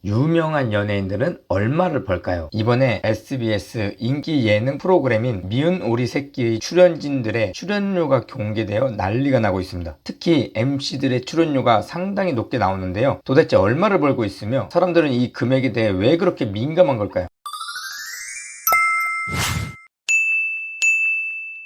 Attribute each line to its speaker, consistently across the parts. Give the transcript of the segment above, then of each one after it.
Speaker 1: 유명한 연예인들은 얼마를 벌까요? 이번에 SBS 인기 예능 프로그램인 미운 오리 새끼의 출연진들의 출연료가 공개되어 난리가 나고 있습니다. 특히 MC들의 출연료가 상당히 높게 나오는데요. 도대체 얼마를 벌고 있으며 사람들은 이 금액에 대해 왜 그렇게 민감한 걸까요?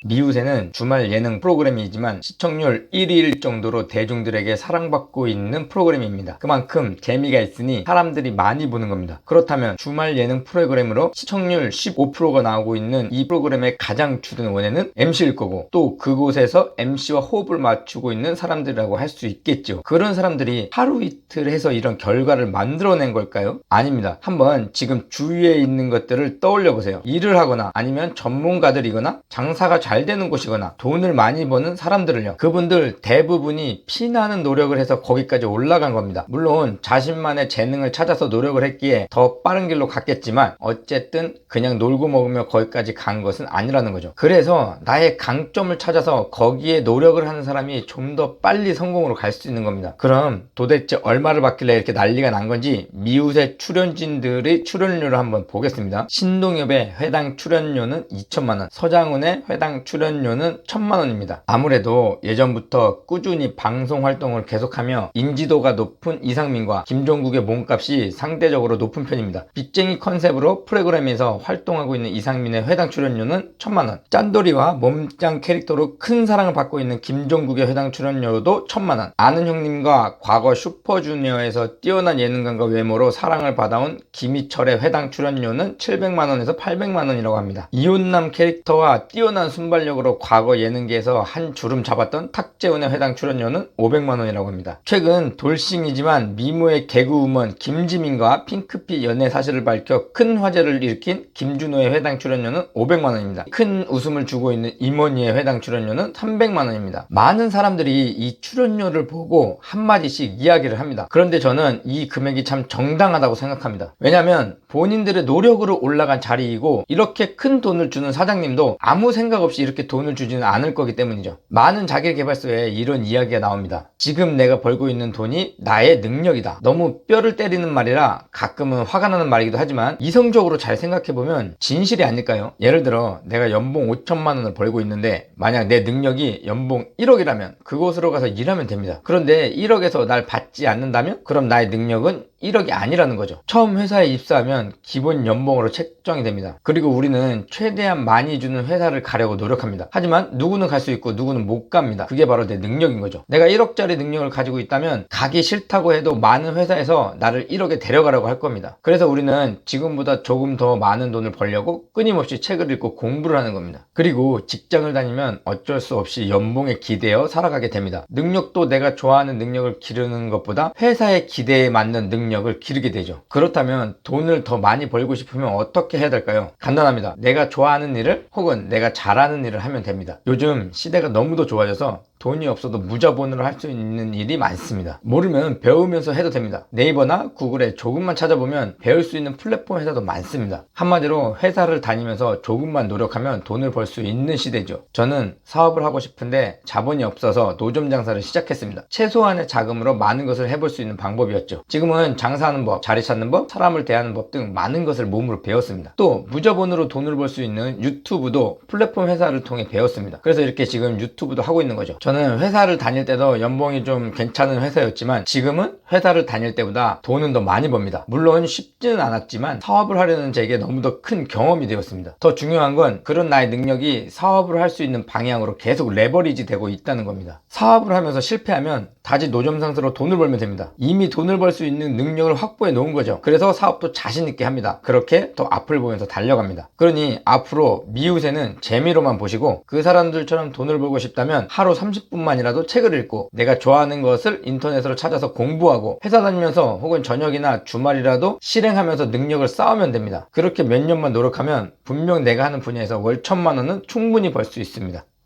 Speaker 1: 미우새는 주말 예능 프로그램이지만 시청률 1위일 정도로 대중들에게 사랑받고 있는 프로그램입니다. 그만큼 재미가 있으니 사람들이 많이 보는 겁니다. 그렇다면 주말 예능 프로그램으로 시청률 15%가 나오고 있는 이 프로그램의 가장 주된 원인은 MC일 거고, 또 그곳에서 MC와 호흡을 맞추고 있는 사람들이라고 할 수 있겠죠. 그런 사람들이 하루 이틀 해서 이런 결과를 만들어낸 걸까요? 아닙니다. 한번 지금 주위에 있는 것들을 떠올려 보세요. 일을 하거나 아니면 전문가들이거나 장사가 잘 되는 곳이거나 돈을 많이 버는 사람들을요, 그분들 대부분이 피나는 노력을 해서 거기까지 올라간 겁니다. 물론 자신만의 재능을 찾아서 노력을 했기에 더 빠른 길로 갔겠지만 어쨌든 그냥 놀고 먹으며 거기까지 간 것은 아니라는 거죠. 그래서 나의 강점을 찾아서 거기에 노력을 하는 사람이 좀 더 빨리 성공으로 갈 수 있는 겁니다. 그럼 도대체 얼마를 받길래 이렇게 난리가 난 건지 미우새 출연진들의 출연료를 한번 보겠습니다. 신동엽의 회당 출연료는 2천만원, 서장훈의 회당 출연료는 1,000만원입니다. 아무래도 예전부터 꾸준히 방송 활동을 계속하며 인지도가 높은 이상민과 김종국의 몸값이 상대적으로 높은 편입니다. 빚쟁이 컨셉으로 프로그램에서 활동하고 있는 이상민의 회당 출연료는 1,000만원, 짠돌이와 몸짱 캐릭터로 큰 사랑을 받고 있는 김종국의 회당 출연료도 1,000만원, 아는 형님과 과거 슈퍼주니어에서 뛰어난 예능감과 외모로 사랑을 받아온 김희철의 회당 출연료는 700만원에서 800만원이라고 합니다. 이혼남 캐릭터와 뛰어난 순발력으로 과거 예능계에서 한 주름 잡았던 탁재훈의 회당 출연료는 500만원이라고 합니다. 최근 돌싱이지만 미모의 개그우먼 김지민과 핑크빛 연애 사실을 밝혀 큰 화제를 일으킨 김준호의 회당 출연료는 500만원입니다. 큰 웃음을 주고 있는 임원희의 회당 출연료는 300만원입니다. 많은 사람들이 이 출연료를 보고 한마디씩 이야기를 합니다. 그런데 저는 이 금액이 참 정당하다고 생각합니다. 왜냐하면 본인들의 노력으로 올라간 자리이고, 이렇게 큰 돈을 주는 사장님도 아무 생각 없이 이렇게 돈을 주지는 않을 거기 때문이죠. 많은 자기계발서에 이런 이야기가 나옵니다. 지금 내가 벌고 있는 돈이 나의 능력이다. 너무 뼈를 때리는 말이라 가끔은 화가 나는 말이기도 하지만 이성적으로 잘 생각해보면 진실이 아닐까요? 예를 들어 내가 연봉 5천만원을 벌고 있는데 만약 내 능력이 연봉 1억이라면 그곳으로 가서 일하면 됩니다. 그런데 1억에서 날 받지 않는다면 그럼 나의 능력은 1억이 아니라는 거죠. 처음 회사에 입사하면 기본 연봉으로 책정이 됩니다. 그리고 우리는 최대한 많이 주는 회사를 가려고 노력합니다. 하지만 누구는 갈 수 있고 누구는 못 갑니다. 그게 바로 내 능력인 거죠. 내가 1억짜리 능력을 가지고 있다면 가기 싫다고 해도 많은 회사에서 나를 1억에 데려가라고 할 겁니다. 그래서 우리는 지금보다 조금 더 많은 돈을 벌려고 끊임없이 책을 읽고 공부를 하는 겁니다. 그리고 직장을 다니면 어쩔 수 없이 연봉에 기대어 살아가게 됩니다. 능력도 내가 좋아하는 능력을 기르는 것보다 회사의 기대에 맞는 능력을 기르게 되죠. 그렇다면 돈을 더 많이 벌고 싶으면 어떻게 해야 될까요? 간단합니다. 내가 좋아하는 일을 혹은 내가 잘하는 일을 하면 됩니다. 요즘 시대가 너무도 좋아져서 돈이 없어도 무자본으로 할 수 있는 일이 많습니다. 모르면 배우면서 해도 됩니다. 네이버나 구글에 조금만 찾아보면 배울 수 있는 플랫폼 회사도 많습니다. 한마디로 회사를 다니면서 조금만 노력하면 돈을 벌 수 있는 시대죠. 저는 사업을 하고 싶은데 자본이 없어서 노점 장사를 시작했습니다. 최소한의 자금으로 많은 것을 해볼 수 있는 방법이었죠. 지금은 장사하는 법, 자리 찾는 법, 사람을 대하는 법 등 많은 것을 몸으로 배웠습니다. 또 무자본으로 돈을 벌 수 있는 유튜브도 플랫폼 회사를 통해 배웠습니다. 그래서 이렇게 지금 유튜브도 하고 있는 거죠. 저는 회사를 다닐 때도 연봉이 좀 괜찮은 회사였지만 지금은 회사를 다닐 때보다 돈은 더 많이 법니다. 물론 쉽지는 않았지만 사업을 하려는 제게 너무도 큰 경험이 되었습니다. 더 중요한 건 그런 나의 능력이 사업을 할 수 있는 방향으로 계속 레버리지 되고 있다는 겁니다. 사업을 하면서 실패하면 다시 노점 상사로 돈을 벌면 됩니다. 이미 돈을 벌 수 있는 능력을 확보해 놓은 거죠. 그래서 사업도 자신 있게 합니다. 그렇게 더 앞을 보면서 달려갑니다. 그러니 앞으로 미우새는 재미로만 보시고, 그 사람들처럼 돈을 벌고 싶다면 하루 30분만이라도 책을 읽고 내가 좋아하는 것을 인터넷으로 찾아서 공부하고 회사 다니면서 혹은 저녁이나 주말이라도 실행하면서 능력을 쌓으면 됩니다. 그렇게 몇 년만 노력하면 분명 내가 하는 분야에서 월 1,000만원은 충분히 벌 수 있습니다.